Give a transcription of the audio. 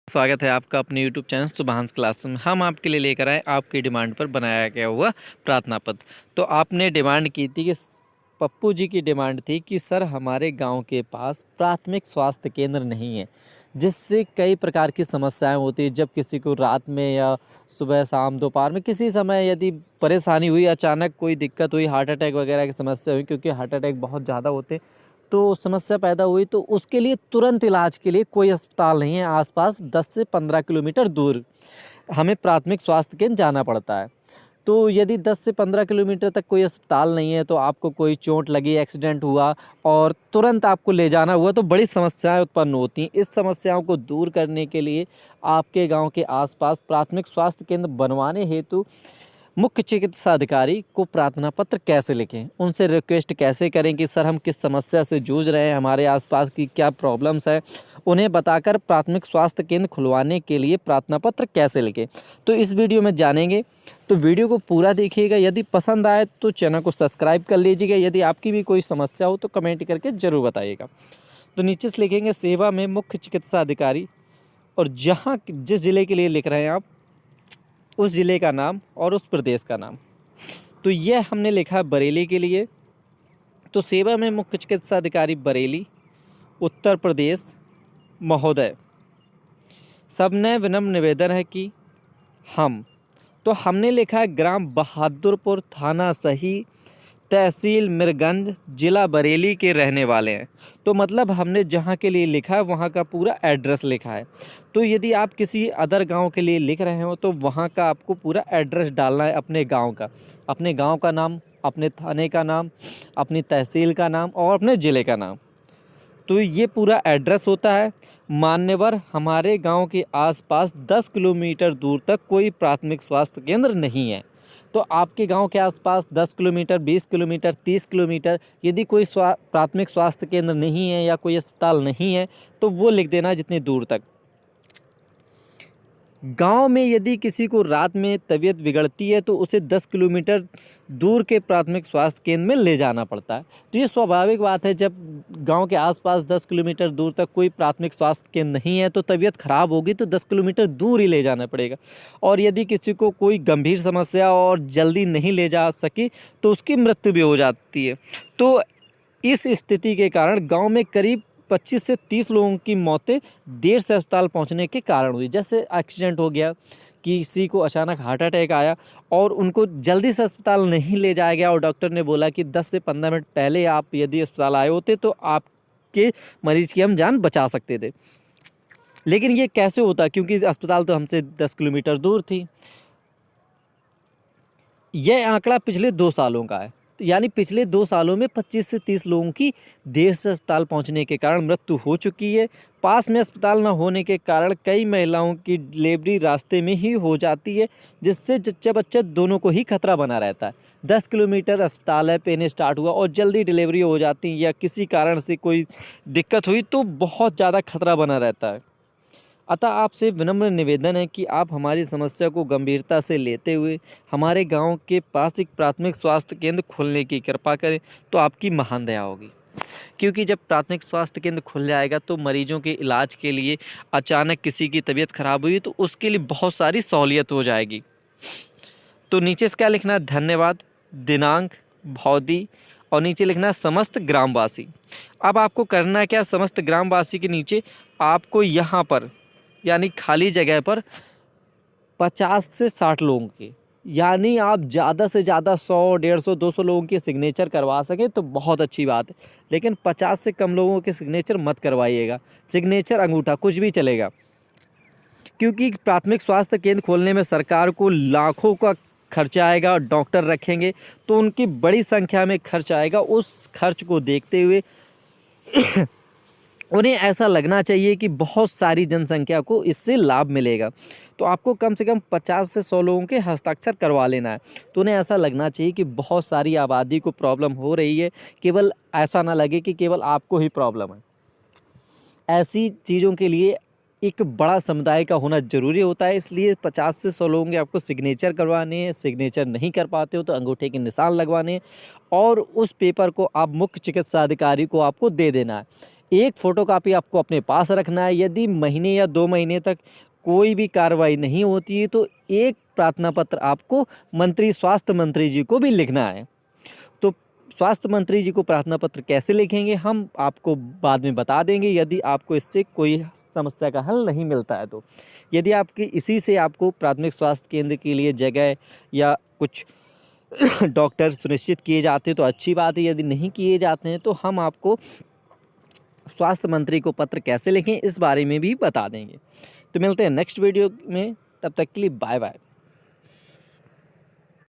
स्वागत है आपका अपने YouTube चैनल सुभांश क्लास में। हम आपके लिए लेकर आए आपकी डिमांड पर बनाया गया हुआ प्रार्थना पत्र। तो आपने डिमांड की थी कि पप्पू जी की डिमांड थी कि सर हमारे गांव के पास प्राथमिक स्वास्थ्य केंद्र नहीं है, जिससे कई प्रकार की समस्याएं होती है। जब किसी को रात में या सुबह शाम दोपहर में किसी समय यदि परेशानी हुई, अचानक कोई दिक्कत हुई, हार्ट अटैक वगैरह की समस्या हुई, क्योंकि हार्ट अटैक बहुत ज़्यादा होते हैं, तो समस्या पैदा हुई, तो उसके लिए तुरंत इलाज के लिए कोई अस्पताल नहीं है आसपास। 10 से 15 किलोमीटर दूर हमें प्राथमिक स्वास्थ्य केंद्र जाना पड़ता है। तो यदि 10 से 15 किलोमीटर तक कोई अस्पताल नहीं है, तो आपको कोई चोट लगी, एक्सीडेंट हुआ और तुरंत आपको ले जाना हुआ, तो बड़ी समस्याएं उत्पन्न होती हैं। इस समस्याओं को दूर करने के लिए आपके गांव के आसपास प्राथमिक स्वास्थ्य केंद्र बनवाने हेतु मुख्य चिकित्सा अधिकारी को प्रार्थना पत्र कैसे लिखें, उनसे रिक्वेस्ट कैसे करें कि सर हम किस समस्या से जूझ रहे हैं, हमारे आसपास की क्या प्रॉब्लम्स है, उन्हें बताकर प्राथमिक स्वास्थ्य केंद्र खुलवाने के लिए प्रार्थना पत्र कैसे लिखें, तो इस वीडियो में जानेंगे। तो वीडियो को पूरा देखिएगा। यदि पसंद आए तो चैनल को सब्सक्राइब कर लीजिएगा। यदि आपकी भी कोई समस्या हो तो कमेंट करके ज़रूर बताइएगा। तो नीचे से लिखेंगे सेवा में मुख्य चिकित्सा अधिकारी, और जहाँ जिस ज़िले के लिए लिख रहे हैं आप, उस ज़िले का नाम और उस प्रदेश का नाम। तो यह हमने लिखा है बरेली के लिए। तो सेवा में मुख्य चिकित्सा अधिकारी बरेली, उत्तर प्रदेश महोदय, सबने विनम्र निवेदन है कि हमने लिखा है ग्राम बहादुरपुर, थाना सही, तहसील मीरगंज, ज़िला बरेली के रहने वाले हैं। तो मतलब हमने जहाँ के लिए लिखा है वहाँ का पूरा एड्रेस लिखा है। तो यदि आप किसी अदर गांव के लिए लिख रहे हो तो वहाँ का आपको पूरा एड्रेस डालना है, अपने गांव का नाम, अपने थाने का नाम, अपनी तहसील का नाम और अपने ज़िले का नाम। तो ये पूरा एड्रेस होता है। मान्यवर, हमारे गांव के आसपास 10 किलोमीटर दूर तक कोई प्राथमिक स्वास्थ्य केंद्र नहीं है। तो आपके गांव के आसपास 10 किलोमीटर, 20 किलोमीटर, 30 किलोमीटर यदि कोई प्राथमिक स्वास्थ्य केंद्र नहीं है या कोई अस्पताल नहीं है, तो वो लिख देना जितनी दूर तक। गांव में यदि किसी को रात में तबीयत बिगड़ती है तो उसे 10 किलोमीटर दूर के प्राथमिक स्वास्थ्य केंद्र में ले जाना पड़ता है। तो ये स्वाभाविक बात है, जब गांव के आसपास 10 किलोमीटर दूर तक कोई प्राथमिक स्वास्थ्य केंद्र नहीं है तो तबीयत खराब होगी तो 10 किलोमीटर दूर ही ले जाना पड़ेगा। और यदि किसी को कोई गंभीर समस्या और जल्दी नहीं ले जा सकी तो उसकी मृत्यु भी हो जाती है। तो इस स्थिति के कारण गाँव में करीब 25 से 30 लोगों की मौतें देर से अस्पताल पहुंचने के कारण हुई। जैसे एक्सीडेंट हो गया, किसी को अचानक हार्ट अटैक आया और उनको जल्दी से अस्पताल नहीं ले जाया गया और डॉक्टर ने बोला कि 10 से 15 मिनट पहले आप यदि अस्पताल आए होते तो आपके मरीज़ की हम जान बचा सकते थे। लेकिन ये कैसे होता, क्योंकि अस्पताल तो हमसे 10 किलोमीटर दूर थी। यह आंकड़ा पिछले 2 सालों का है, यानी पिछले 2 सालों में 25 से 30 लोगों की देर से अस्पताल पहुंचने के कारण मृत्यु हो चुकी है। पास में अस्पताल न होने के कारण कई महिलाओं की डिलीवरी रास्ते में ही हो जाती है, जिससे जच्चा बच्चा दोनों को ही खतरा बना रहता है। 10 किलोमीटर अस्पताल है, पेन स्टार्ट हुआ और जल्दी डिलीवरी हो जाती है या किसी कारण से कोई दिक्कत हुई तो बहुत ज़्यादा खतरा बना रहता है। अतः आपसे विनम्र निवेदन है कि आप हमारी समस्या को गंभीरता से लेते हुए हमारे गांव के पास एक प्राथमिक स्वास्थ्य केंद्र खोलने की कृपा करें, तो आपकी महान दया होगी। क्योंकि जब प्राथमिक स्वास्थ्य केंद्र खुल जाएगा तो मरीजों के इलाज के लिए अचानक किसी की तबीयत खराब हुई तो उसके लिए बहुत सारी सहूलियत हो जाएगी। तो नीचे से क्या लिखना है, धन्यवाद, दिनांक, भौदी, और नीचे लिखना है समस्त ग्रामवासी। अब आपको करना है क्या, समस्त ग्रामवासी के नीचे आपको यहाँ पर यानी खाली जगह पर 50 से 60 लोगों के, यानी आप ज़्यादा से ज़्यादा 100, 150, 200 लोगों के सिग्नेचर करवा सकें तो बहुत अच्छी बात है। लेकिन 50 से कम लोगों के सिग्नेचर मत करवाइएगा। सिग्नेचर, अंगूठा, कुछ भी चलेगा। क्योंकि प्राथमिक स्वास्थ्य केंद्र खोलने में सरकार को लाखों का खर्चा आएगा। डॉक्टर रखेंगे तो उनकी बड़ी संख्या में खर्च आएगा। उस खर्च को देखते हुए उन्हें ऐसा लगना चाहिए कि बहुत सारी जनसंख्या को इससे लाभ मिलेगा। तो आपको कम से कम 50 से 100 लोगों के हस्ताक्षर करवा लेना है। तो उन्हें ऐसा लगना चाहिए कि बहुत सारी आबादी को प्रॉब्लम हो रही है, केवल ऐसा ना लगे कि केवल आपको ही प्रॉब्लम है। ऐसी चीज़ों के लिए एक बड़ा समुदाय का होना ज़रूरी होता है। इसलिए 50 से 100 लोगों के आपको सिग्नेचर करवाने हैं। सिग्नेचर नहीं कर पाते हो तो अंगूठे के निशान लगवाने हैं और उस पेपर को आप मुख्य चिकित्सा अधिकारी को आपको दे देना है। एक फ़ोटोकॉपी आपको अपने पास रखना है। यदि महीने या 2 महीने तक कोई भी कार्रवाई नहीं होती है तो एक प्रार्थना पत्र आपको स्वास्थ्य मंत्री जी को भी लिखना है। तो स्वास्थ्य मंत्री जी को प्रार्थना पत्र कैसे लिखेंगे हम आपको बाद में बता देंगे, यदि आपको इससे कोई समस्या का हल नहीं मिलता है तो। यदि आपकी इसी से आपको प्राथमिक स्वास्थ्य केंद्र के लिए जगह या कुछ डॉक्टर सुनिश्चित किए जाते हैं तो अच्छी बात है, यदि नहीं किए जाते हैं तो हम आपको स्वास्थ्य मंत्री को पत्र कैसे लिखें इस बारे में भी बता देंगे। तो मिलते हैं नेक्स्ट वीडियो में, तब तक के लिए बाय बाय।